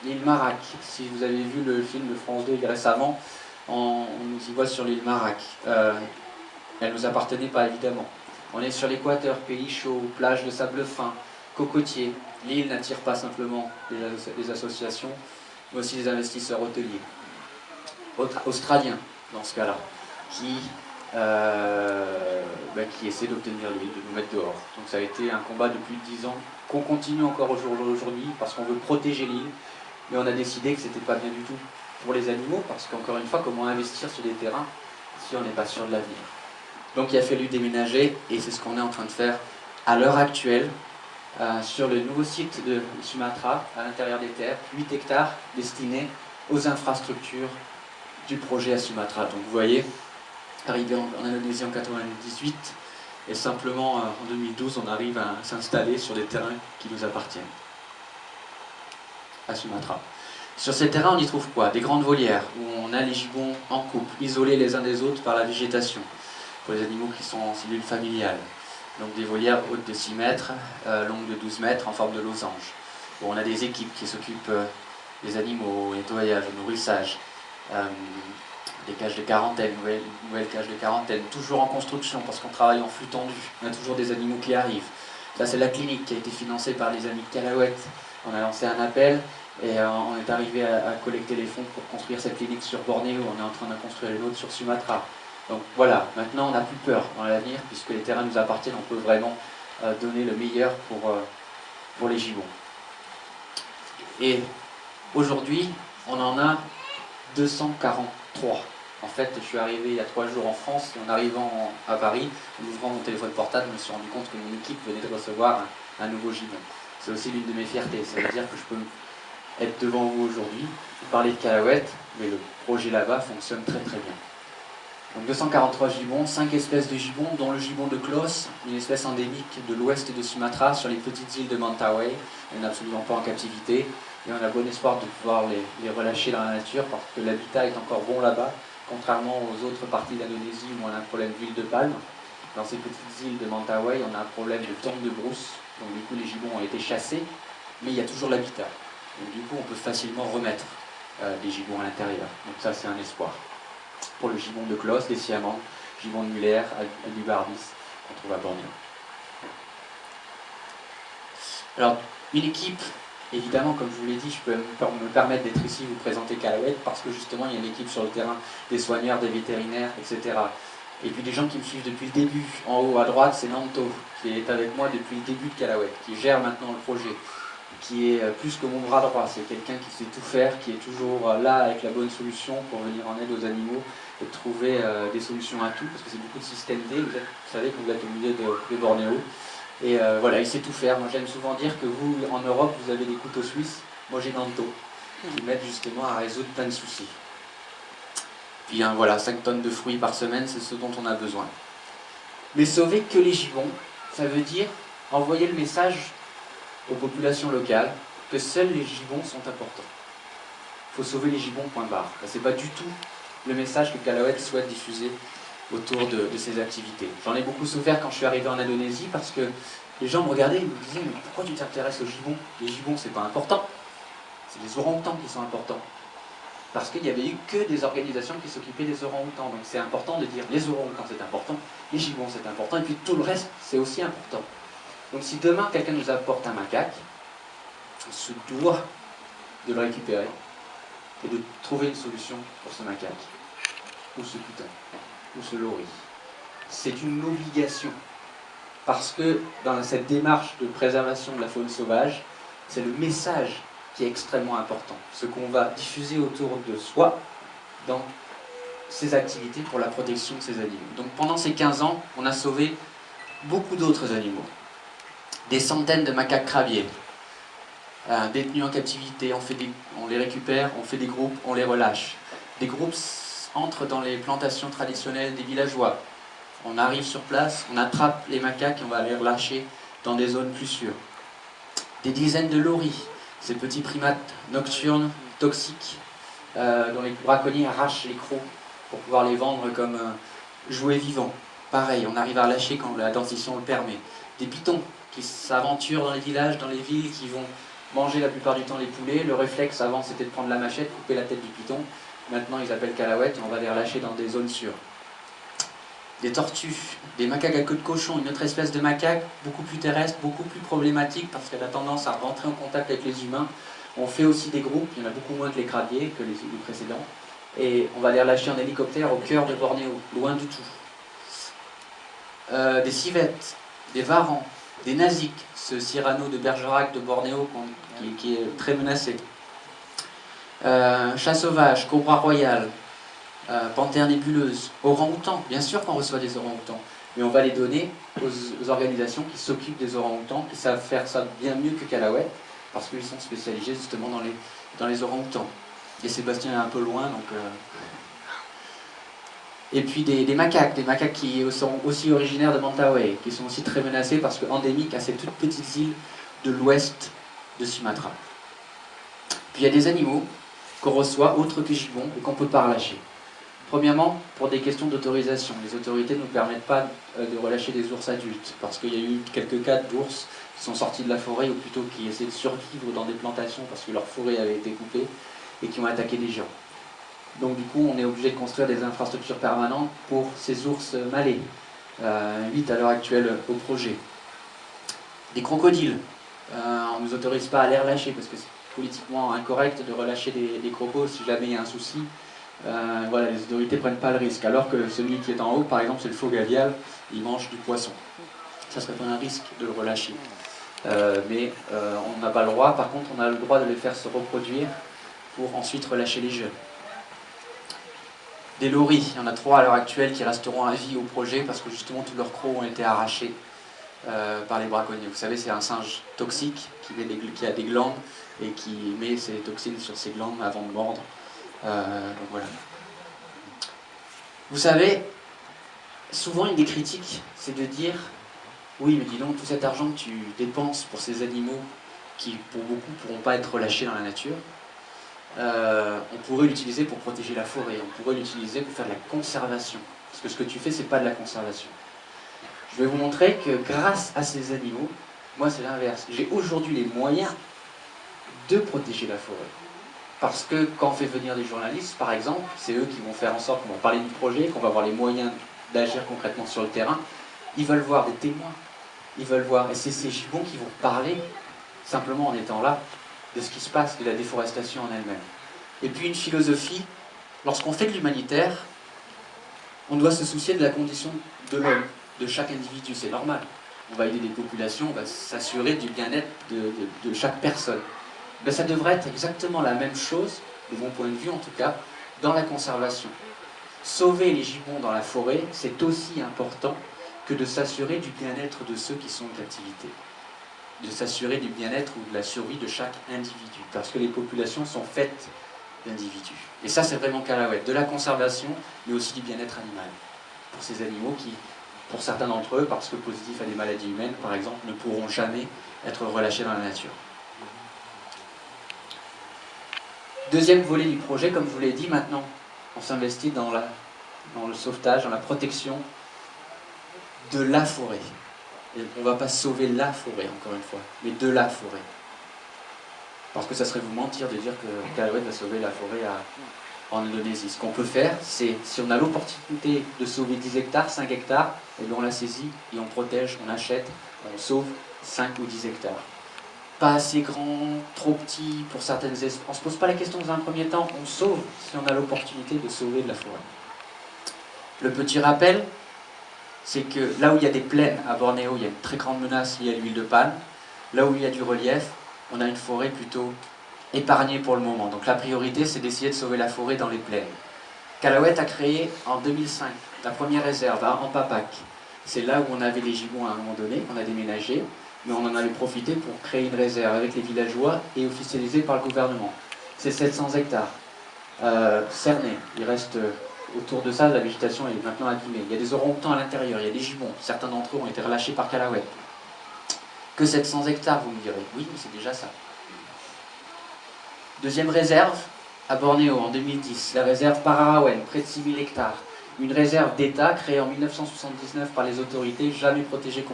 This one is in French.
L'île Marac, si vous avez vu le film de France 2 récemment, on nous y voit sur l'île Marac. Elle ne nous appartenait pas évidemment. On est sur l'équateur, pays chaud, plage de sable fin, cocotiers. L'île n'attire pas simplement les associations, mais aussi les investisseurs hôteliers. Australiens, dans ce cas-là, qui essaient d'obtenir l'île, de nous mettre dehors. Donc ça a été un combat depuis 10 ans, qu'on continue encore aujourd'hui, parce qu'on veut protéger l'île, mais on a décidé que c'était pas bien du tout pour les animaux, parce qu'encore une fois, comment investir sur des terrains si on n'est pas sûr de l'avenir? Donc il a fallu déménager, et c'est ce qu'on est en train de faire à l'heure actuelle, sur le nouveau site de Sumatra, à l'intérieur des terres, 8 hectares destinés aux infrastructures du projet à Sumatra. Donc vous voyez, arrivé en Indonésie en 1998, et simplement en 2012, on arrive à s'installer sur des terrains qui nous appartiennent, à Sumatra. Sur ces terrains, on y trouve quoi? Des grandes volières, où on a les gibbons en couple, isolés les uns des autres par la végétation, pour les animaux qui sont en cellule familiale. Donc des volières hautes de 6 mètres, longues de 12 mètres, en forme de losange. Bon, on a des équipes qui s'occupent des animaux, au nettoyage, au nourrissage, des cages de quarantaine, nouvelles cages de quarantaine, toujours en construction parce qu'on travaille en flux tendu, on a toujours des animaux qui arrivent. Ça c'est la clinique qui a été financée par les amis de Calahuète. On a lancé un appel et on est arrivé à collecter les fonds pour construire cette clinique sur Bornéo. On est en train de construire une autre sur Sumatra. Donc voilà, maintenant on n'a plus peur dans l'avenir puisque les terrains nous appartiennent, on peut vraiment donner le meilleur pour les gibbons. Et aujourd'hui, on en a 243. En fait, je suis arrivé il y a 3 jours en France et en arrivant à Paris, en ouvrant mon téléphone portable, je me suis rendu compte que mon équipe venait de recevoir un nouveau gibbon. C'est aussi l'une de mes fiertés, ça veut dire que je peux être devant vous aujourd'hui, vous parler de Calahuète, mais le projet là-bas fonctionne très très bien. Donc 243 gibbons, 5 espèces de gibbons, dont le gibbon de Klaus, une espèce endémique de l'ouest de Sumatra, sur les petites îles de Mentawai. Elle n'est absolument pas en captivité, et on a bon espoir de pouvoir les relâcher dans la nature, parce que l'habitat est encore bon là-bas, contrairement aux autres parties d'Indonésie où on a un problème d'huile de palme. Dans ces petites îles de Mentawai, on a un problème de tombe de brousse, donc du coup les gibbons ont été chassés, mais il y a toujours l'habitat. Donc du coup on peut facilement remettre des gibbons à l'intérieur, donc ça c'est un espoir. Pour le gibbon de Klaus, des siamans, gibbon de Muller, Alubardis, qu'on trouve à Bornéo. Alors, une équipe, évidemment, comme je vous l'ai dit, je peux me permettre d'être ici et vous présenter Calahuète, parce que justement, il y a une équipe sur le terrain, des soigneurs, des vétérinaires, etc. Et puis des gens qui me suivent depuis le début. En haut à droite, c'est Nanto, qui est avec moi depuis le début de Calahuète, qui gère maintenant le projet, qui est plus que mon bras droit. C'est quelqu'un qui sait tout faire, qui est toujours là avec la bonne solution pour venir en aide aux animaux et trouver des solutions à tout, parce que c'est beaucoup de système D. Vous savez que vous êtes au milieu de Bornéo. Et voilà, il sait tout faire. Moi j'aime souvent dire que vous, en Europe, vous avez des couteaux suisses. Moi j'ai Nanto, qui m'aide justement à résoudre plein de soucis. Puis voilà, 5 tonnes de fruits par semaine, c'est ce dont on a besoin. Mais sauver que les gibbons, ça veut dire envoyer le message aux populations locales que seuls les gibbons sont importants. Il faut sauver les gibbons, point barre. C'est pas du tout le message que Calahuète souhaite diffuser autour de ses activités. J'en ai beaucoup souffert quand je suis arrivé en Indonésie parce que les gens me regardaient et me disaient « Mais pourquoi tu t'intéresses aux gibbons? Les gibbons, c'est pas important. C'est les orang-outans qui sont importants. » Parce qu'il n'y avait eu que des organisations qui s'occupaient des orang-outans. Donc c'est important de dire les orang-outans c'est important, les gibbons c'est important, et puis tout le reste c'est aussi important. Donc si demain quelqu'un nous apporte un macaque, on se doit de le récupérer et de trouver une solution pour ce macaque, ou ce putain, ou ce lori. C'est une obligation, parce que dans cette démarche de préservation de la faune sauvage, c'est le message qui est extrêmement important, ce qu'on va diffuser autour de soi dans ces activités pour la protection de ces animaux. Donc pendant ces 15 ans, on a sauvé beaucoup d'autres animaux. Des centaines de macaques crabiers, détenus en captivité, on les récupère, on fait des groupes, on les relâche. Des groupes entrent dans les plantations traditionnelles des villageois. On arrive sur place, on attrape les macaques et on va les relâcher dans des zones plus sûres. Des dizaines de loris, ces petits primates nocturnes, toxiques, dont les braconniers arrachent les crocs pour pouvoir les vendre comme jouets vivants. Pareil, on arrive à relâcher quand la dentition le permet. Des pitons qui s'aventurent dans les villages, dans les villes, qui vont manger la plupart du temps les poulets. Le réflexe avant c'était de prendre la machette, couper la tête du python. Maintenant ils appellent cacahuètes et on va les relâcher dans des zones sûres. Des tortues, des macaques à queue de cochon, une autre espèce de macaque, beaucoup plus terrestre, beaucoup plus problématique parce qu'elle a tendance à rentrer en contact avec les humains. On fait aussi des groupes, il y en a beaucoup moins que les crabiers, que les précédents. Et on va les relâcher en hélicoptère au cœur de Bornéo, loin du tout. Des civettes, des varans, des nasiques, ce Cyrano de Bergerac de Bornéo qui est très menacé. Chat sauvage, cobra royal, panthère nébuleuse, orang-outans, bien sûr qu'on reçoit des orang-outans, mais on va les donner aux organisations qui s'occupent des orang-outans, qui savent faire ça bien mieux que Calaouet, parce qu'ils sont spécialisés justement dans les orang-outans. Et Sébastien est un peu loin, donc... Et puis des macaques qui sont aussi originaires de Mentawai, qui sont aussi très menacés parce qu'endémiques à ces toutes petites îles de l'ouest de Sumatra. Puis il y a des animaux qu'on reçoit autres que gibbons et qu'on ne peut pas relâcher. Premièrement, pour des questions d'autorisation. Les autorités ne nous permettent pas de relâcher des ours adultes, parce qu'il y a eu quelques cas d'ours qui sont sortis de la forêt, ou plutôt qui essaient de survivre dans des plantations parce que leur forêt avait été coupée, et qui ont attaqué des gens. Donc du coup, on est obligé de construire des infrastructures permanentes pour ces ours malais. 8 à l'heure actuelle au projet. Des crocodiles. On ne nous autorise pas à les relâcher parce que c'est politiquement incorrect de relâcher des crocos si jamais il y a un souci. Voilà, les autorités ne prennent pas le risque. Alors que celui qui est en haut, par exemple, c'est le faux gavial, il mange du poisson. Ça serait pas un risque de le relâcher. Mais on n'a pas le droit. Par contre, on a le droit de les faire se reproduire pour ensuite relâcher les jeunes. Des loris, il y en a 3 à l'heure actuelle qui resteront à vie au projet parce que justement tous leurs crocs ont été arrachés par les braconniers. Vous savez, c'est un singe toxique qui a des glandes et qui met ses toxines sur ses glandes avant de mordre. Donc voilà. Vous savez, souvent une des critiques, c'est de dire « Oui, mais dis donc, tout cet argent que tu dépenses pour ces animaux qui, pour beaucoup, ne pourront pas être relâchés dans la nature, on pourrait l'utiliser pour protéger la forêt, on pourrait l'utiliser pour faire de la conservation. Parce que ce que tu fais, c'est pas de la conservation. » Je vais vous montrer que grâce à ces animaux, moi c'est l'inverse. J'ai aujourd'hui les moyens de protéger la forêt. Parce que quand on fait venir des journalistes, par exemple, c'est eux qui vont faire en sorte qu'on va parler du projet, qu'on va avoir les moyens d'agir concrètement sur le terrain. Ils veulent voir des témoins, ils veulent voir, et c'est ces gibbons qui vont parler, simplement en étant là, de ce qui se passe, de la déforestation en elle-même. Et puis une philosophie, lorsqu'on fait de l'humanitaire, on doit se soucier de la condition de l'homme, de chaque individu, c'est normal. On va aider des populations, on va s'assurer du bien-être de chaque personne. Ben, ça devrait être exactement la même chose, de mon point de vue en tout cas, dans la conservation. Sauver les gibbons dans la forêt, c'est aussi important que de s'assurer du bien-être de ceux qui sont en captivité. De s'assurer du bien-être ou de la survie de chaque individu. Parce que les populations sont faites d'individus. Et ça, c'est vraiment Calaouet. De la conservation, mais aussi du bien-être animal. Pour ces animaux qui, pour certains d'entre eux, parce que positifs à des maladies humaines, par exemple, ne pourront jamais être relâchés dans la nature. Deuxième volet du projet, comme je vous l'ai dit, maintenant, on s'investit dans le sauvetage, dans la protection de la forêt. Et on ne va pas sauver la forêt, encore une fois, mais de la forêt. Parce que ça serait vous mentir de dire que Calaouet va sauver la forêt en Indonésie. Ce qu'on peut faire, c'est, si on a l'opportunité de sauver 10 hectares, 5 hectares, et bien on la saisit et on protège, on achète, on sauve 5 ou 10 hectares. Pas assez grand, trop petit pour certaines espèces. On ne se pose pas la question dans un premier temps, on sauve si on a l'opportunité de sauver de la forêt. Le petit rappel, c'est que là où il y a des plaines à Bornéo, il y a une très grande menace liée à l'huile de palme. Là où il y a du relief, on a une forêt plutôt épargnée pour le moment. Donc la priorité, c'est d'essayer de sauver la forêt dans les plaines. Calaouet a créé en 2005 la première réserve à Ampapac. C'est là où on avait les gibbons à un moment donné, on a déménagé, mais on en avait profité pour créer une réserve avec les villageois et officialisée par le gouvernement. C'est 700 hectares. Cerné, il reste autour de ça, la végétation est maintenant abîmée. Il y a des orang-outans à l'intérieur, il y a des gibbons. Certains d'entre eux ont été relâchés par Calaouet. Que 700 hectares, vous me direz. Oui, mais c'est déjà ça. Deuxième réserve, à Bornéo, en 2010, la réserve Pararawen, près de 6000 hectares. Une réserve d'État créée en 1979 par les autorités, jamais protégée contre